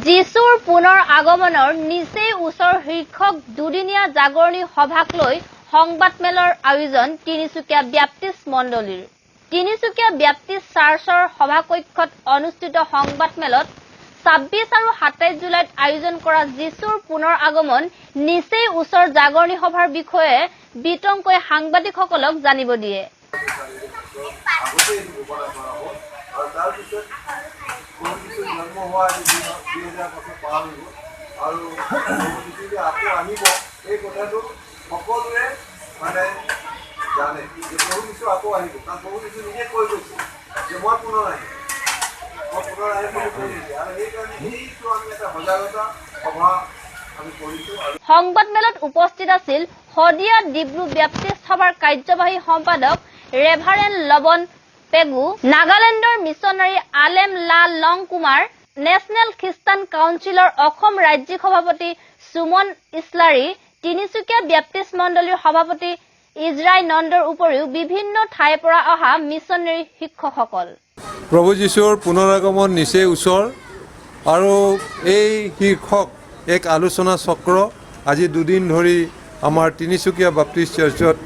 যিশুৰ পুনৰ আগমনৰ নিচেই ওচৰ শীৰ্ষক দুদিনীয়া জাগৰণী সভাক লৈ সংবাদমেলৰ আয়োজন তিনিচুকীয়া ব্যাপ্তিষ্ট মণ্ডলীৰ। তিনিচুকীয়া ব্যাপ্তিষ্ট চাৰ্চৰ সভাকক্ষত অনুষ্ঠিত সংবাদমেলত ২৬ আৰু ২৭ জুলাইত আয়োজন কৰা যিশুৰ পুনৰ আগমন নিচেই ওচৰ জাগৰণী সভাৰ বিষয়ে বিতংকৈ সাংবাদিকসকলক জানিব দিয়ে। সংবাদমেলত উপস্থিত আছিল শদিয়া ডিব্ৰু ব্যাপ্তিষ্ট সভাৰ কাৰ্যবাহী সম্পাদক ৰেভাৰেণ্ড লবন পেগু, নাগালেণ্ডৰ মিছনাৰী আলেম লা লং কুমাৰ, নেশ্যনেল খ্ৰীষ্টান কাউন্সিলৰ অসম ৰাজ্যিক সভাপতি সুমন ইছলাৰী, তিনিচুকীয়া ব্যাপ্তিষ্ট মণ্ডলীৰ সভাপতি ইজৰাই নন্দৰ উপৰিও বিভিন্ন ঠাইৰ পৰা অহা মিছনাৰী শিক্ষকসকল। প্ৰভু যীশুৰ পুনৰ আগমন নিচেই ওচৰ আৰু এই শীৰ্ষক এক আলোচনা চক্ৰ আজি দুদিন ধৰি আমাৰ তিনিচুকীয়া বাপ্তিষ্ট চাৰ্চত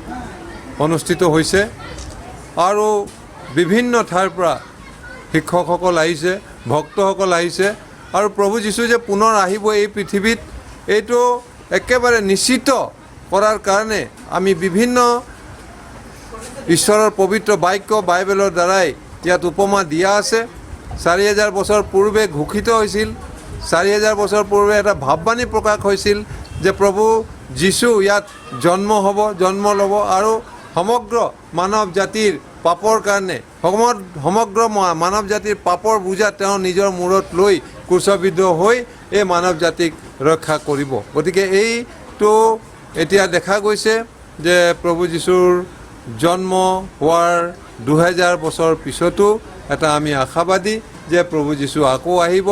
অনুষ্ঠিত হৈছে আৰু বিভিন্ন ঠাইৰ পৰা শিক্ষকসকল আহিছে, ভক্তসকল আহিছে আৰু প্ৰভু যীশু যে পুনৰ আহিব এই পৃথিৱীত এইটো একেবাৰে নিশ্চিত কৰাৰ কাৰণে আমি বিভিন্ন ঈশ্বৰৰ পবিত্ৰ বাক্য বাইবেলৰ দ্বাৰাই ইয়াত উপমা দিয়া আছে। ৪০০০ বছৰ পূৰ্বে ঘোষিত হৈছিল, ৪০০০ বছৰ পূৰ্বে এটা ভাৱবাণী প্ৰকাশ হৈছিল যে প্ৰভু যীশু ইয়াত জন্ম ল'ব আৰু সমগ্ৰ মানৱ জাতিৰ পাপৰ কাৰণে সমগ্ৰ মানৱ জাতিৰ পাপৰ বোজা তেওঁ নিজৰ মূৰত লৈ ক্ৰুচবিদ্ধ হৈ এই মানৱ জাতিক ৰক্ষা কৰিব। গতিকে এইটো এতিয়া দেখা গৈছে যে প্ৰভু যীশুৰ জন্ম হোৱাৰ ২০০০ বছৰ পিছতো এটা আমি আশাবাদী যে প্ৰভু যীশু আকৌ আহিব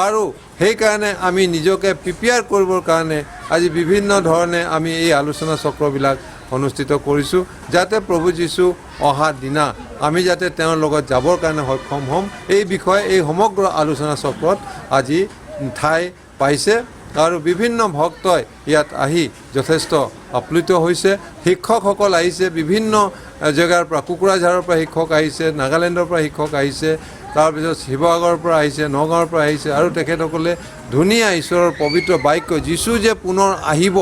আৰু সেইকাৰণে আমি নিজকে প্ৰিপেয়াৰ কৰিবৰ কাৰণে আজি বিভিন্ন ধৰণে আমি এই আলোচনা চক্ৰবিলাক অনুষ্ঠিত কৰিছোঁ যাতে প্ৰভু যীশু অহা দিনা আমি যাতে তেওঁৰ লগত যাবৰ কাৰণে সক্ষম হ'ম এই বিষয়ে এই সমগ্ৰ আলোচনা চক্ৰত আজি ঠাই পাইছে আৰু বিভিন্ন ভক্তই ইয়াত আহি যথেষ্ট আপ্লুত হৈছে। শিক্ষকসকল আহিছে বিভিন্ন জেগাৰ পৰা, কুকুৰাঝাৰৰ পৰা শিক্ষক আহিছে, নাগালেণ্ডৰ পৰা শিক্ষক আহিছে, তাৰপিছত শিৱসাগৰৰ পৰা আহিছে, নগাঁৱৰ পৰা আহিছে আৰু তেখেতসকলে ধুনীয়া ঈশ্বৰৰ পবিত্ৰ বাক্য যীশু যে পুনৰ আহিব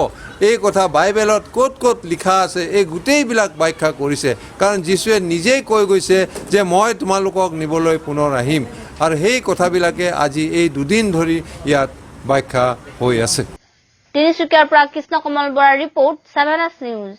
এই কথা বাইবেলত ক'ত ক'ত লিখা আছে এই গোটেইবিলাক ব্যাখ্যা কৰিছে। কাৰণ যীশুৱে নিজেই কৈ গৈছে যে মই তোমালোকক নিবলৈ পুনৰ আহিম আৰু সেই কথাবিলাকে আজি এই দুদিন ধৰি ইয়াত ব্যাখ্যা হৈ আছে। তিনিচুকীয়াৰ পৰা কৃষ্ণ কমল বৰাৰ ৰিপৰ্ট 7 নিউজ।